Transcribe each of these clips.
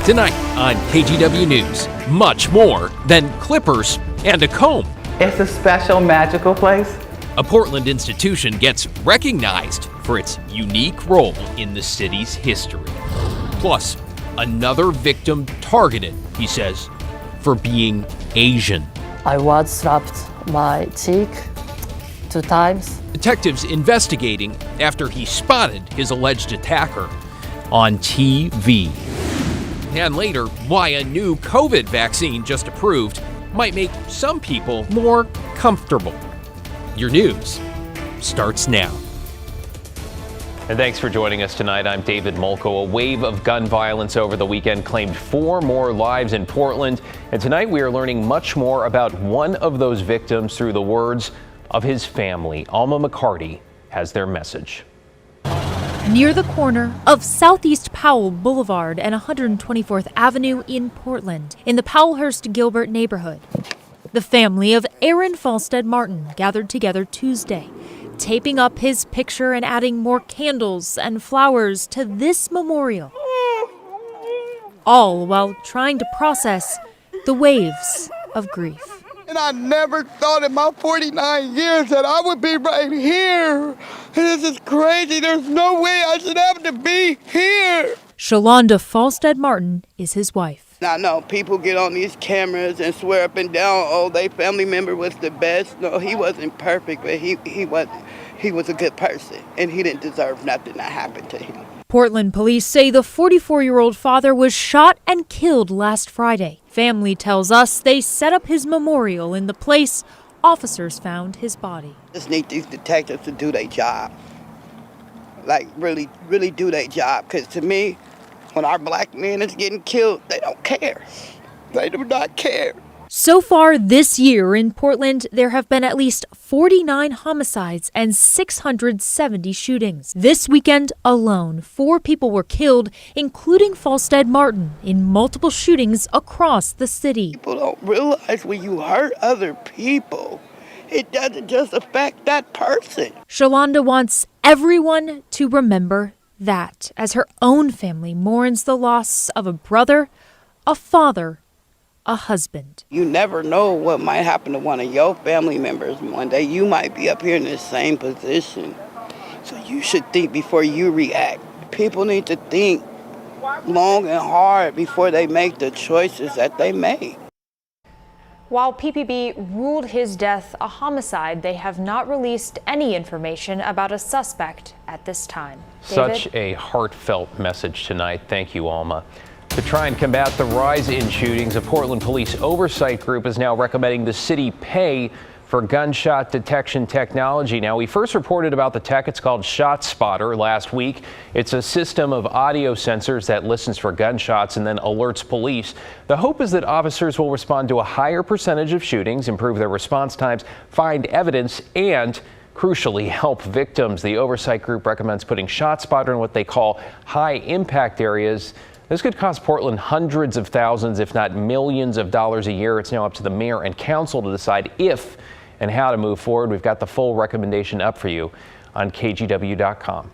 Tonight on KGW News, much more than clippers and a comb. It's a special, magical place. A Portland institution gets recognized for its unique role in the city's history. Plus, another victim targeted, he says, for being Asian. I was slapped my cheek 2 times. Detectives investigating after he spotted his alleged attacker on TV. And later, why a new COVID vaccine just approved might make some people more comfortable. Your news starts now. And thanks for joining us tonight. I'm David Molko. A wave of gun violence over the weekend claimed 4 more lives in Portland. And tonight we are learning much more about one of those victims through the words of his family. Alma McCarty has their message. Near the corner of Southeast Powell Boulevard and 124th Avenue in Portland, in the Powellhurst-Gilbert neighborhood, the family of Aaron Falstead Martin gathered together Tuesday, taping up his picture and adding more candles and flowers to this memorial, all while trying to process the waves of grief. And I never thought in my 49 years that I would be right here. This is crazy. There's no way I should have to be here. Shalonda Falstead Martin is his wife. I know people get on these cameras and swear up and down, oh, their family member was the best. No, he wasn't perfect, but he was a good person, and he didn't deserve nothing that happened to him. Portland police say the 44-year-old father was shot and killed last Friday. Family tells us they set up his memorial in the place officers found his body. Just need these detectives to do their job. Like, really, really do their job. Because to me, when our black man is getting killed, they don't care. They do not care. So far this year in Portland, there have been at least 49 homicides and 670 shootings. This weekend alone, 4 people were killed, including Falstead Martin, in multiple shootings across the city. People don't realize when you hurt other people, it doesn't just affect that person. Shalonda wants everyone to remember that as her own family mourns the loss of a brother, a father, a husband. You never know what might happen to one of your family members. One day you might be up here in the same position. So you should think before you react. People need to think long and hard before they make the choices that they make. While PPB ruled his death a homicide, they have not released any information about a suspect at this time. Such a heartfelt message tonight. Thank you, Alma. To try and combat the rise in shootings, a Portland Police Oversight Group is now recommending the city pay for gunshot detection technology. Now, we first reported about the tech. It's called ShotSpotter last week. It's a system of audio sensors that listens for gunshots and then alerts police. The hope is that officers will respond to a higher percentage of shootings, improve their response times, find evidence, and crucially help victims. The Oversight Group recommends putting ShotSpotter in what they call high impact areas. This could cost Portland hundreds of thousands, if not millions of dollars a year. It's now up to the mayor and council to decide if and how to move forward. We've got the full recommendation up for you on KGW.com.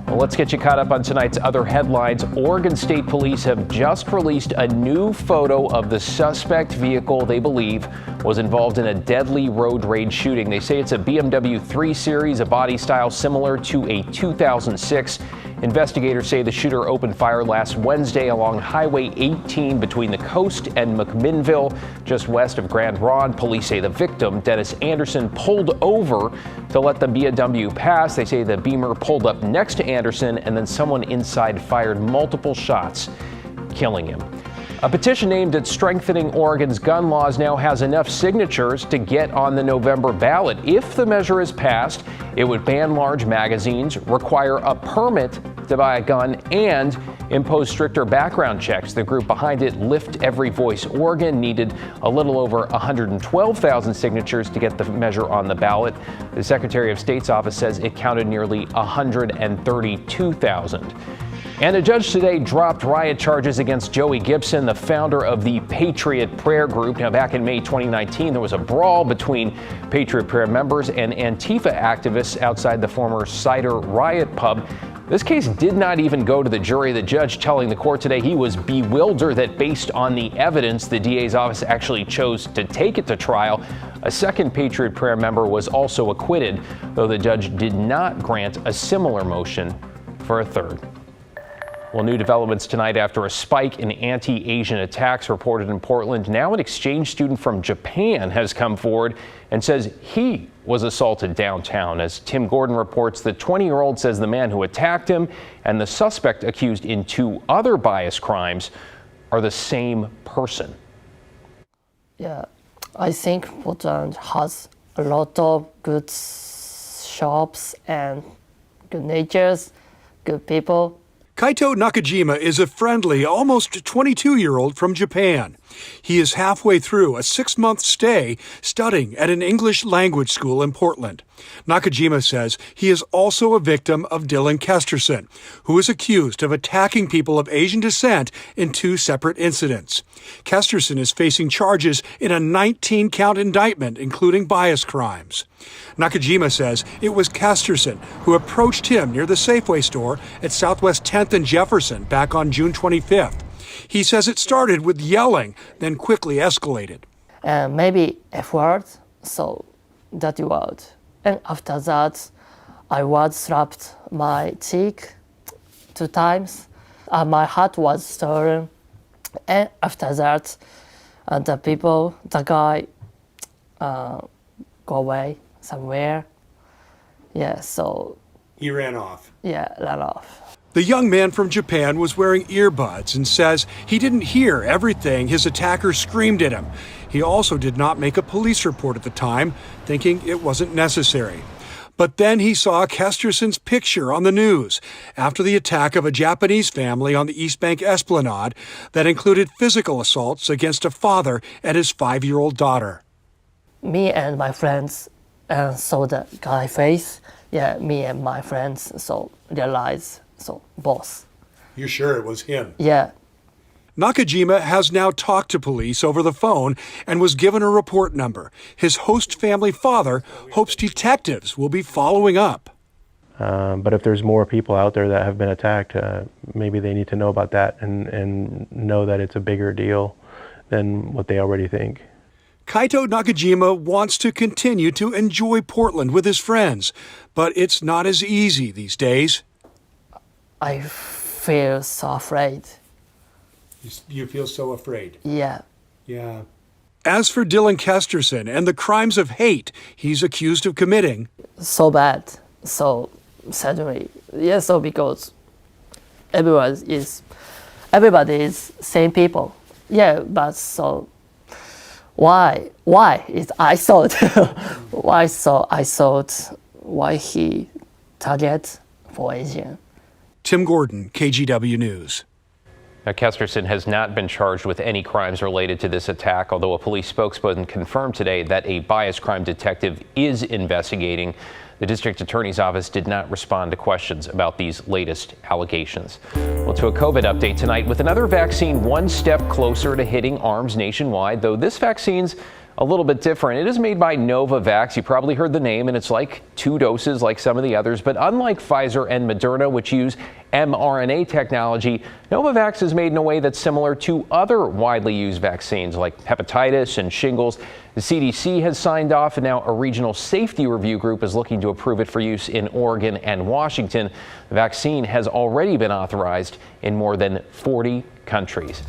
Well, let's get you caught up on tonight's other headlines. Oregon State Police have just released a new photo of the suspect vehicle they believe was involved in a deadly road rage shooting. They say it's a BMW 3 Series, a body style similar to a 2006. Investigators say the shooter opened fire last Wednesday along Highway 18 between the Coast and McMinnville, just west of Grand Ronde. Police say the victim, Dennis Anderson, pulled over to let the BMW pass. They say the Beamer pulled up next to Anderson, and then someone inside fired multiple shots, killing him. A petition aimed at strengthening Oregon's gun laws now has enough signatures to get on the November ballot. If the measure is passed, it would ban large magazines, require a permit to buy a gun, and impose stricter background checks. The group behind it, Lift Every Voice Oregon, needed a little over 112,000 signatures to get the measure on the ballot. The Secretary of State's office says it counted nearly 132,000. And a judge today dropped riot charges against Joey Gibson, the founder of the Patriot Prayer Group. Now, back in May 2019, there was a brawl between Patriot Prayer members and Antifa activists outside the former Cider Riot pub. This case did not even go to the jury. The judge telling the court today he was bewildered that based on the evidence, the DA's office actually chose to take it to trial. A second Patriot Prayer member was also acquitted, though the judge did not grant a similar motion for a third. Well, new developments tonight after a spike in anti-Asian attacks reported in Portland. Now an exchange student from Japan has come forward and says he was assaulted downtown. As Tim Gordon reports, the 20-year-old says the man who attacked him and the suspect accused in 2 other bias crimes are the same person. Yeah, I think Portland has a lot of good shops and good natures, good people. Kaito Nakajima is a friendly, almost 22-year-old from Japan. He is halfway through a 6-month stay studying at an English language school in Portland. Nakajima says he is also a victim of Dylan Kesterson, who is accused of attacking people of Asian descent in 2 separate incidents. Kesterson is facing charges in a 19-count indictment, including bias crimes. Nakajima says it was Kesterson who approached him near the Safeway store at Southwest 10th and Jefferson back on June 25th. He says it started with yelling, then quickly escalated. And maybe F word, so dirty word. And after that, I was slapped my cheek 2 times. My heart was stolen. And after that, the guy go away somewhere. Yeah, so. He ran off. Yeah, ran off. The young man from Japan was wearing earbuds and says he didn't hear everything his attacker screamed at him. He also did not make a police report at the time, thinking it wasn't necessary. But then he saw Kesterson's picture on the news after the attack of a Japanese family on the East Bank Esplanade that included physical assaults against a father and his 5-year-old daughter. Me and my friends saw the guy face. Yeah, me and my friends realized. So, boss. You're sure it was him? Yeah. Nakajima has now talked to police over the phone and was given a report number. His host family father hopes detectives will be following up. But if there's more people out there that have been attacked, maybe they need to know about that and know that it's a bigger deal than what they already think. Kaito Nakajima wants to continue to enjoy Portland with his friends, but it's not as easy these days. I feel so afraid. You feel so afraid? Yeah. Yeah. As for Dylan Kesterson and the crimes of hate he's accused of committing. So bad. So suddenly. Yeah, so because everybody is same people. Yeah, but so why is I thought why he target for Asian? Tim Gordon, KGW News. Now, Kesterson has not been charged with any crimes related to this attack, although a police spokesperson confirmed today that a bias crime detective is investigating. The district attorney's office did not respond to questions about these latest allegations. Well, to a COVID update tonight with another vaccine 1 step closer to hitting arms nationwide, though this vaccine's a little bit different. It is made by Novavax. You probably heard the name, and it's like 2 doses like some of the others. But unlike Pfizer and Moderna, which use mRNA technology, Novavax is made in a way that's similar to other widely used vaccines like hepatitis and shingles. The CDC has signed off, and now a regional safety review group is looking to approve it for use in Oregon and Washington. The vaccine has already been authorized in more than 40 countries.